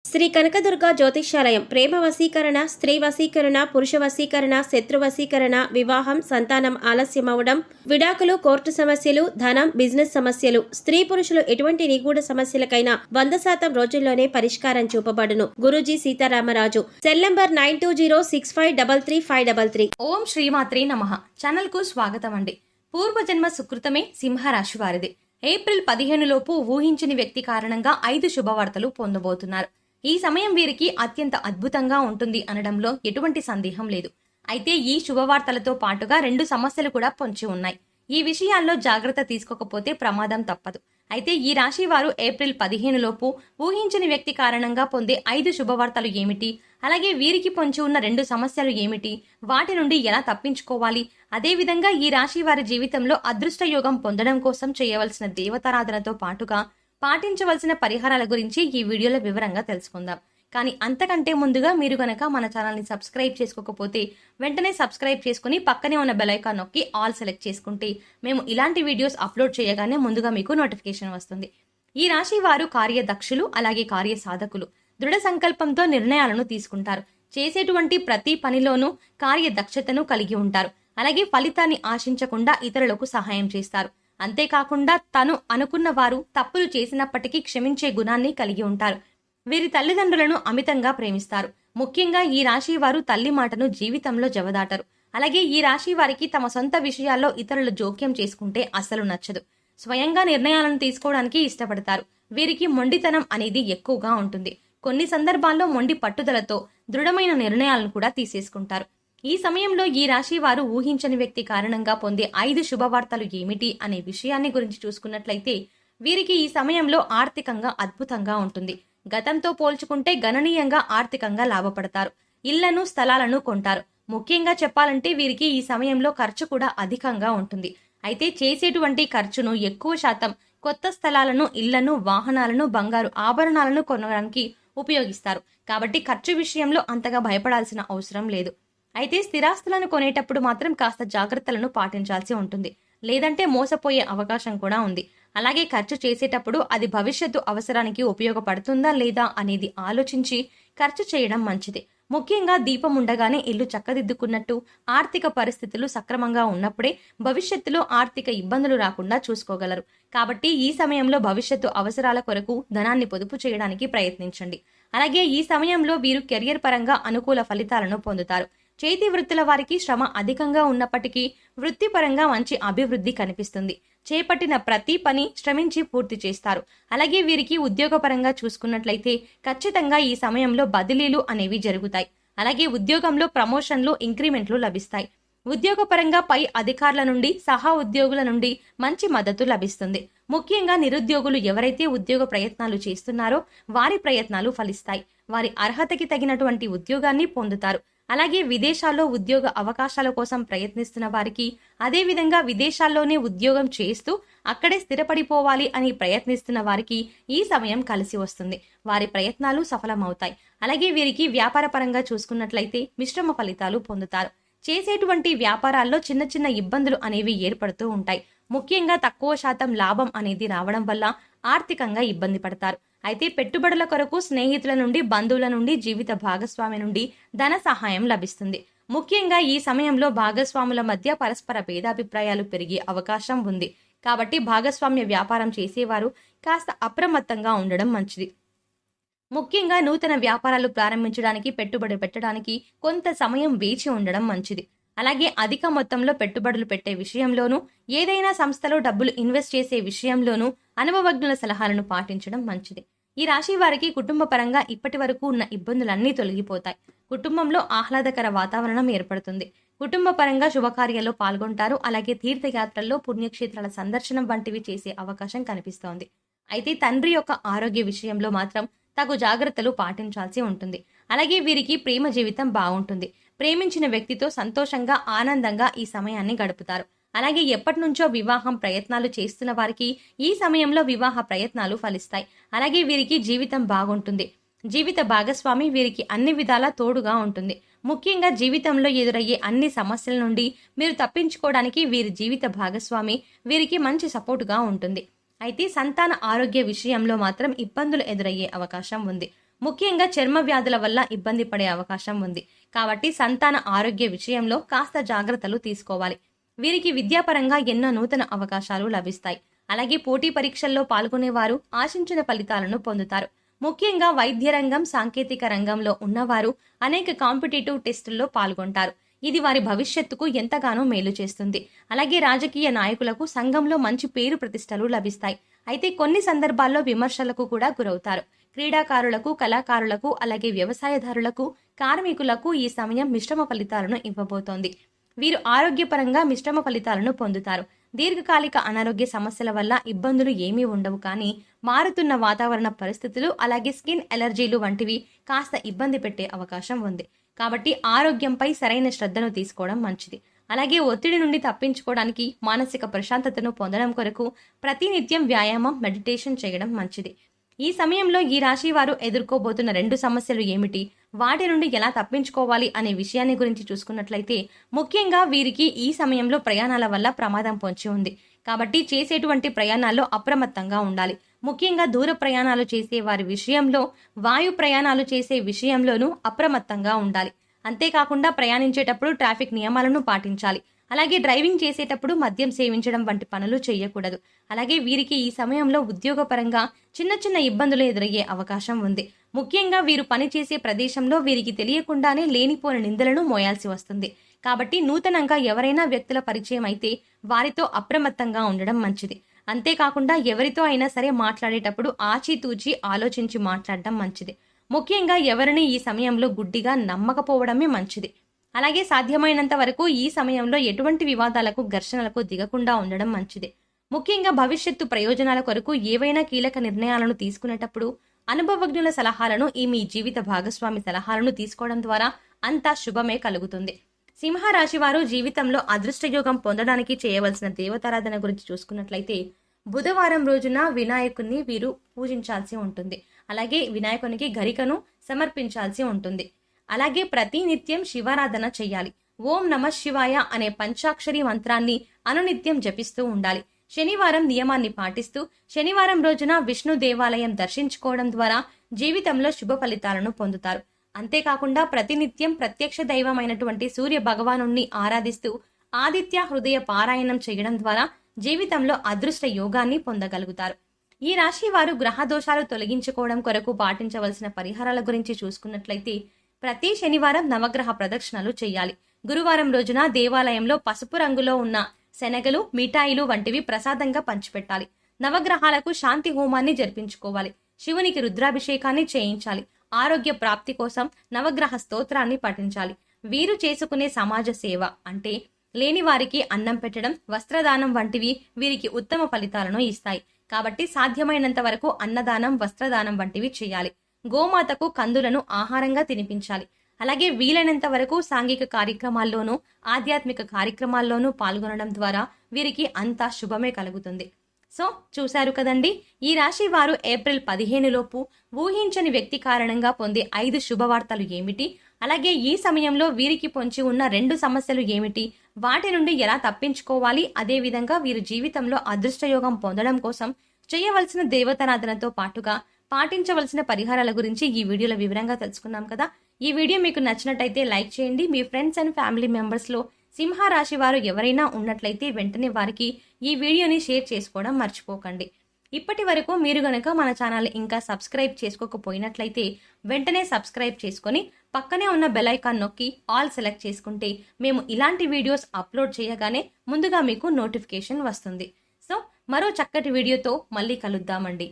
శ్రీ కనకదుర్గ జ్యోతిష్యాలయం ప్రేమ వశీకరణ, స్త్రీ వశీకరణ, పురుష వశీకరణ, శత్రు వశీకరణ, వివాహం, సంతానం ఆలస్యమవడం, విడాకులు, కోర్టు సమస్యలు, ధనం, బిజినెస్ సమస్యలు, స్త్రీ పురుషులు ఎటువంటి నిగూఢ సమస్యలకైనా 100% రోజుల్లోనే పరిష్కారం చూపబడును. గురూజీ సీతారామరాజు. Cell number 9206533533. ఓం శ్రీమాత్రే నమః. ఛానల్ కు స్వాగతం అండి. పూర్వజన్మ సుకృతమే సింహరాశి వారిది. ఏప్రిల్ 15 లోపు ఊహించని వ్యక్తి కారణంగా 5 శుభవార్తలు పొందబోతున్నారు. ఈ సమయం వీరికి అత్యంత అద్భుతంగా ఉంటుంది అనడంలో ఎటువంటి సందేహం లేదు. అయితే ఈ శుభవార్తలతో పాటుగా 2 సమస్యలు కూడా పొంచి ఉన్నాయి. ఈ విషయాల్లో జాగ్రత్త తీసుకోకపోతే ప్రమాదం తప్పదు. అయితే ఈ రాశి వారు ఏప్రిల్ 15 లోపు ఊహించని వ్యక్తి కారణంగా పొందే 5 శుభవార్తలు ఏమిటి, అలాగే వీరికి పొంచి ఉన్న 2 సమస్యలు ఏమిటి, వాటి నుండి ఎలా తప్పించుకోవాలి, అదేవిధంగా ఈ రాశి వారి జీవితంలో అదృష్ట యోగం పొందడం కోసం చేయవలసిన దేవతారాధనతో పాటుగా పాటించవలసిన పరిహారాల గురించి ఈ వీడియోలో వివరంగా తెలుసుకుందాం. కానీ అంతకంటే ముందుగా మీరు గనక మన ఛానల్ని సబ్స్క్రైబ్ చేసుకోకపోతే వెంటనే సబ్స్క్రైబ్ చేసుకుని పక్కనే ఉన్న బెల్ ఐకాన్ నొక్కి ఆల్ సెలెక్ట్ చేసుకుంటే మేము ఇలాంటి వీడియోస్ అప్లోడ్ చేయగానే ముందుగా మీకు నోటిఫికేషన్ వస్తుంది. ఈ రాశి వారు కార్యదక్షులు, అలాగే కార్య సాధకులు. దృఢ సంకల్పంతో నిర్ణయాలను తీసుకుంటారు. చేసేటువంటి ప్రతి పనిలోనూ కార్యదక్షతను కలిగి ఉంటారు. అలాగే ఫలితాన్ని ఆశించకుండా ఇతరులకు సహాయం చేస్తారు. అంతేకాకుండా తను అనుకున్న వారు తప్పులు చేసినప్పటికీ క్షమించే గుణాన్ని కలిగి ఉంటారు. వీరి తల్లిదండ్రులను అమితంగా ప్రేమిస్తారు. ముఖ్యంగా ఈ రాశి వారు తల్లి మాటను జీవితంలో జవదాటరు. అలాగే ఈ రాశి వారికి తమ సొంత విషయాల్లో ఇతరులు జోక్యం చేసుకుంటే అస్సలు నచ్చదు. స్వయంగా నిర్ణయాలను తీసుకోవడానికి ఇష్టపడతారు. వీరికి మొండితనం అనేది ఎక్కువగా ఉంటుంది. కొన్ని సందర్భాల్లో మొండి పట్టుదలతో దృఢమైన నిర్ణయాలను కూడా తీసేసుకుంటారు. ఈ సమయంలో ఈ రాశి వారు ఊహించని వ్యక్తి కారణంగా పొందే 5 శుభవార్తలు ఏమిటి అనే విషయాన్ని గురించి చూసుకున్నట్లయితే వీరికి ఈ సమయంలో ఆర్థికంగా అద్భుతంగా ఉంటుంది. గతంతో పోల్చుకుంటే గణనీయంగా ఆర్థికంగా లాభపడతారు. ఇళ్లను, స్థలాలను కొంటారు. ముఖ్యంగా చెప్పాలంటే వీరికి ఈ సమయంలో ఖర్చు కూడా అధికంగా ఉంటుంది. అయితే చేసేటువంటి ఖర్చును ఎక్కువ శాతం కొత్త స్థలాలను, ఇళ్లను, వాహనాలను, బంగారు ఆభరణాలను కొనడానికి ఉపయోగిస్తారు. కాబట్టి ఖర్చు విషయంలో అంతగా భయపడాల్సిన అవసరం లేదు. అయితే స్థిరాస్తులను కొనేటప్పుడు మాత్రం కాస్త జాగ్రత్తలను పాటించాల్సి ఉంటుంది. లేదంటే మోసపోయే అవకాశం కూడా ఉంది. అలాగే ఖర్చు చేసేటప్పుడు అది భవిష్యత్తు అవసరానికి ఉపయోగపడుతుందా లేదా అనేది ఆలోచించి ఖర్చు చేయడం మంచిది. ముఖ్యంగా దీపం ఉండగానే ఇల్లు చక్కదిద్దుకున్నట్టు ఆర్థిక పరిస్థితులు సక్రమంగా ఉన్నప్పుడే భవిష్యత్తులో ఆర్థిక ఇబ్బందులు రాకుండా చూసుకోగలరు. కాబట్టి ఈ సమయంలో భవిష్యత్తు అవసరాల కొరకు ధనాన్ని పొదుపు చేయడానికి ప్రయత్నించండి. అలాగే ఈ సమయంలో వీరు కెరియర్ పరంగా అనుకూల ఫలితాలను పొందుతారు. చేతి వృత్తుల వారికి శ్రమ అధికంగా ఉన్నప్పటికీ వృత్తిపరంగా మంచి అభివృద్ధి కనిపిస్తుంది. చేపట్టిన ప్రతి పని శ్రమించి పూర్తి చేస్తారు. అలాగే వీరికి ఉద్యోగపరంగా చూసుకున్నట్లయితే ఖచ్చితంగా ఈ సమయంలో బదిలీలు అనేవి జరుగుతాయి. అలాగే ఉద్యోగంలో ప్రమోషన్లు, ఇంక్రిమెంట్లు లభిస్తాయి. ఉద్యోగపరంగా పై అధికారుల నుండి, సహా ఉద్యోగుల నుండి మంచి మద్దతు లభిస్తుంది. ముఖ్యంగా నిరుద్యోగులు ఎవరైతే ఉద్యోగ ప్రయత్నాలు చేస్తున్నారో వారి ప్రయత్నాలు ఫలిస్తాయి. వారి అర్హతకి తగినటువంటి ఉద్యోగాన్ని పొందుతారు. అలాగే విదేశాల్లో ఉద్యోగ అవకాశాల కోసం ప్రయత్నిస్తున్న వారికి, అదేవిధంగా విదేశాల్లోనే ఉద్యోగం చేస్తూ అక్కడే స్థిరపడిపోవాలి అని ప్రయత్నిస్తున్న వారికి ఈ సమయం కలిసి వస్తుంది. వారి ప్రయత్నాలు సఫలమవుతాయి. అలాగే వీరికి వ్యాపార పరంగా చూసుకున్నట్లయితే మిశ్రమ ఫలితాలు పొందుతారు. చేసేటువంటి వ్యాపారాల్లో చిన్న చిన్న ఇబ్బందులు అనేవి ఏర్పడుతూ ఉంటాయి. ముఖ్యంగా తక్కువ శాతం లాభం అనేది రావడం వల్ల ఆర్థికంగా ఇబ్బంది పడతారు. అయితే పెట్టుబడుల కొరకు స్నేహితుల నుండి, బంధువుల నుండి, జీవిత భాగస్వామి నుండి ధన సహాయం లభిస్తుంది. ముఖ్యంగా ఈ సమయంలో భాగస్వాముల మధ్య పరస్పర భేదాభిప్రాయాలు పెరిగే అవకాశం ఉంది. కాబట్టి భాగస్వామ్య వ్యాపారం చేసేవారు కాస్త అప్రమత్తంగా ఉండడం మంచిది. ముఖ్యంగా నూతన వ్యాపారాలు ప్రారంభించడానికి, పెట్టుబడి పెట్టడానికి కొంత సమయం వేచి ఉండడం మంచిది. అలాగే అధిక మొత్తంలో పెట్టుబడులు పెట్టే విషయంలోనూ, ఏదైనా సంస్థలో డబ్బులు ఇన్వెస్ట్ చేసే విషయంలోనూ అనుభవజ్ఞుల సలహాలను పాటించడం మంచిది. ఈ రాశి వారికి కుటుంబ పరంగా ఇప్పటి వరకు ఉన్న ఇబ్బందులన్నీ తొలగిపోతాయి. కుటుంబంలో ఆహ్లాదకర వాతావరణం ఏర్పడుతుంది. కుటుంబ పరంగా శుభకార్యాల్లో పాల్గొంటారు. అలాగే తీర్థయాత్రల్లో, పుణ్యక్షేత్రాల సందర్శనం వంటివి చేసే అవకాశం కనిపిస్తోంది. అయితే తండ్రి యొక్క ఆరోగ్య విషయంలో మాత్రం తగు జాగ్రత్తలు పాటించాల్సి ఉంటుంది. అలాగే వీరికి ప్రేమ జీవితం బాగుంటుంది. ప్రేమించిన వ్యక్తితో సంతోషంగా, ఆనందంగా ఈ సమయాన్ని గడుపుతారు. అలాగే ఎప్పటి నుంచో వివాహం ప్రయత్నాలు చేస్తున్న వారికి ఈ సమయంలో వివాహ ప్రయత్నాలు ఫలిస్తాయి. అలాగే వీరికి జీవితం బాగుంటుంది. జీవిత భాగస్వామి వీరికి అన్ని విధాలా తోడుగా ఉంటుంది. ముఖ్యంగా జీవితంలో ఎదురయ్యే అన్ని సమస్యల నుండి మీరు తప్పించుకోవడానికి వీరి జీవిత భాగస్వామి వీరికి మంచి సపోర్టుగా ఉంటుంది. అయితే సంతాన ఆరోగ్య విషయంలో మాత్రం ఇబ్బందులు ఎదురయ్యే అవకాశం ఉంది. ముఖ్యంగా చర్మ వ్యాధుల వల్ల ఇబ్బంది పడే అవకాశం ఉంది. కాబట్టి సంతాన ఆరోగ్య విషయంలో కాస్త జాగ్రత్తలు తీసుకోవాలి. వీరికి విద్యాపరంగా ఎన్నో నూతన అవకాశాలు లభిస్తాయి. అలాగే పోటీ పరీక్షల్లో పాల్గొనేవారు ఆశించిన ఫలితాలను పొందుతారు. ముఖ్యంగా వైద్య రంగం, సాంకేతిక రంగంలో ఉన్నవారు అనేక కాంపిటేటివ్ టెస్టుల్లో పాల్గొంటారు. ఇది వారి భవిష్యత్తుకు ఎంతగానో మేలు చేస్తుంది. అలాగే రాజకీయ నాయకులకు సంఘంలో మంచి పేరు ప్రతిష్టలు లభిస్తాయి. అయితే కొన్ని సందర్భాల్లో విమర్శలకు కూడా గురవుతారు. క్రీడాకారులకు, కళాకారులకు, అలాగే వ్యవసాయదారులకు, కార్మికులకు ఈ సమయం మిశ్రమ ఫలితాలను ఇవ్వబోతోంది. వీరు ఆరోగ్యపరంగా మిశ్రమ ఫలితాలను పొందుతారు. దీర్ఘకాలిక అనారోగ్య సమస్యల వల్ల ఇబ్బందులు ఏమీ ఉండవు, కానీ మారుతున్న వాతావరణ పరిస్థితులు అలాగే స్కిన్ ఎలర్జీలు వంటివి కాస్త ఇబ్బంది పెట్టే అవకాశం ఉంది. కాబట్టి ఆరోగ్యంపై సరైన శ్రద్ధను తీసుకోవడం మంచిది. అలాగే ఒత్తిడి నుండి తప్పించుకోవడానికి మానసిక ప్రశాంతతను పొందడం కొరకు ప్రతినిత్యం వ్యాయామం, మెడిటేషన్ చేయడం మంచిది. ఈ సమయంలో ఈ రాశి వారు ఎదుర్కోబోతున్న 2 సమస్యలు ఏమిటి, వాటి నుండి ఎలా తప్పించుకోవాలి అనే విషయాన్ని గురించి చూసుకున్నట్లయితే, ముఖ్యంగా వీరికి ఈ సమయంలో ప్రయాణాల వల్ల ప్రమాదం పొంచి ఉంది. కాబట్టి చేసేటువంటి ప్రయాణాల్లో అప్రమత్తంగా ఉండాలి. ముఖ్యంగా దూర ప్రయాణాలు చేసే వారి విషయంలో, వాయు ప్రయాణాలు చేసే విషయంలోనూ అప్రమత్తంగా ఉండాలి. అంతేకాకుండా ప్రయాణించేటప్పుడు ట్రాఫిక్ నియమాలను పాటించాలి. అలాగే డ్రైవింగ్ చేసేటప్పుడు మద్యం సేవించడం వంటి పనులు చేయకూడదు. అలాగే వీరికి ఈ సమయంలో ఉద్యోగపరంగా చిన్న చిన్న ఇబ్బందులు ఎదురయ్యే అవకాశం ఉంది. ముఖ్యంగా వీరు పనిచేసే ప్రదేశంలో వీరికి తెలియకుండానే లేనిపోని నిందలను మోయాల్సి వస్తుంది. కాబట్టి నూతనంగా ఎవరైనా వ్యక్తుల పరిచయం అయితే వారితో అప్రమత్తంగా ఉండడం మంచిది. అంతేకాకుండా ఎవరితో అయినా సరే మాట్లాడేటప్పుడు ఆచితూచి ఆలోచించి మాట్లాడడం మంచిది. ముఖ్యంగా ఎవరిని ఈ సమయంలో గుడ్డిగా నమ్మకపోవడమే మంచిది. అలాగే సాధ్యమైనంత వరకు ఈ సమయంలో ఎటువంటి వివాదాలకు, ఘర్షణలకు దిగకుండా ఉండడం మంచిది. ముఖ్యంగా భవిష్యత్తు ప్రయోజనాల కొరకు ఏవైనా కీలక నిర్ణయాలను తీసుకునేటప్పుడు అనుభవజ్ఞుల సలహాలను, మీ జీవిత భాగస్వామి సలహాలను తీసుకోవడం ద్వారా అంతా శుభమే కలుగుతుంది. సింహరాశి వారు జీవితంలో అదృష్టయోగం పొందడానికి చేయవలసిన దేవతారాధన గురించి చూసుకున్నట్లయితే, బుధవారం రోజున వినాయకుడిని వీరు పూజించాల్సి ఉంటుంది. అలాగే వినాయకునికి గరికను సమర్పించాల్సి ఉంటుంది. అలాగే ప్రతి నిత్యం శివారాధన చెయ్యాలి. ఓం నమః శివాయ అనే పంచాక్షరి మంత్రాన్ని అనునిత్యం జపిస్తూ ఉండాలి. శనివారం నియమాన్ని పాటిస్తూ శనివారం రోజున విష్ణు దేవాలయం దర్శించుకోవడం ద్వారా జీవితంలో శుభ ఫలితాలను పొందుతారు. అంతేకాకుండా ప్రతినిత్యం ప్రత్యక్ష దైవమైనటువంటి సూర్య భగవానుణ్ణి ఆరాధిస్తూ ఆదిత్య హృదయ పారాయణం చేయడం ద్వారా జీవితంలో అదృష్ట యోగాన్ని పొందగలుగుతారు. ఈ రాశి వారు గ్రహ దోషాలు తొలగించుకోవడం కొరకు పాటించవలసిన పరిహారాల గురించి చూసుకున్నట్లయితే, ప్రతి శనివారం నవగ్రహ ప్రదక్షిణలు చేయాలి. గురువారం రోజున దేవాలయంలో పసుపు రంగులో ఉన్న శనగలు, మిఠాయిలు వంటివి ప్రసాదంగా పంచిపెట్టాలి. నవగ్రహాలకు శాంతి హోమాన్ని జరిపించుకోవాలి. శివునికి రుద్రాభిషేకాన్ని చేయించాలి. ఆరోగ్య ప్రాప్తి కోసం నవగ్రహ స్తోత్రాన్ని పఠించాలి. వీరు చేసుకునే సమాజ సేవ అంటే లేని వారికి అన్నం పెట్టడం, వస్త్రదానం వంటివి వీరికి ఉత్తమ ఫలితాలను ఇస్తాయి. కాబట్టి సాధ్యమైనంత వరకు అన్నదానం, వస్త్రదానం వంటివి చేయాలి. గోమాతకు కందులను ఆహారంగా తినిపించాలి. అలాగే వీలైనంత వరకు సాంఘిక కార్యక్రమాల్లోనూ, ఆధ్యాత్మిక కార్యక్రమాల్లోనూ పాల్గొనడం ద్వారా వీరికి అంతా శుభమే కలుగుతుంది. సో చూశారు కదండి, ఈ రాశి వారు ఏప్రిల్ 15 లోపు ఊహించని వ్యక్తి కారణంగా పొందే 5 శుభవార్తలు ఏమిటి, అలాగే ఈ సమయంలో వీరికి పొంచి ఉన్న 2 సమస్యలు ఏమిటి, వాటి నుండి ఎలా తప్పించుకోవాలి, అదేవిధంగా వీరి జీవితంలో అదృష్టయోగం పొందడం కోసం చేయవలసిన దేవతారాధనతో పాటుగా పాటించవలసిన పరిహారాల గురించి ఈ వీడియోలో వివరంగా తెలుసుకున్నాం కదా. ఈ వీడియో మీకు నచ్చినట్టయితే లైక్ చేయండి. మీ ఫ్రెండ్స్ అండ్ ఫ్యామిలీ మెంబర్స్లో సింహరాశి వారు ఎవరైనా ఉన్నట్లయితే వెంటనే వారికి ఈ వీడియోని షేర్ చేసుకోవడం మర్చిపోకండి. ఇప్పటి వరకు మీరు గనక మన ఛానల్ ఇంకా సబ్స్క్రైబ్ చేసుకోకపోయినట్లయితే వెంటనే సబ్స్క్రైబ్ చేసుకొని పక్కనే ఉన్న బెల్ ఐకాన్ నొక్కి ఆల్ సెలెక్ట్ చేసుకుంటే మేము ఇలాంటి వీడియోస్ అప్లోడ్ చేయగానే ముందుగా మీకు నోటిఫికేషన్ వస్తుంది. సో మరో చక్కటి వీడియోతో మళ్ళీ కలుద్దామండి.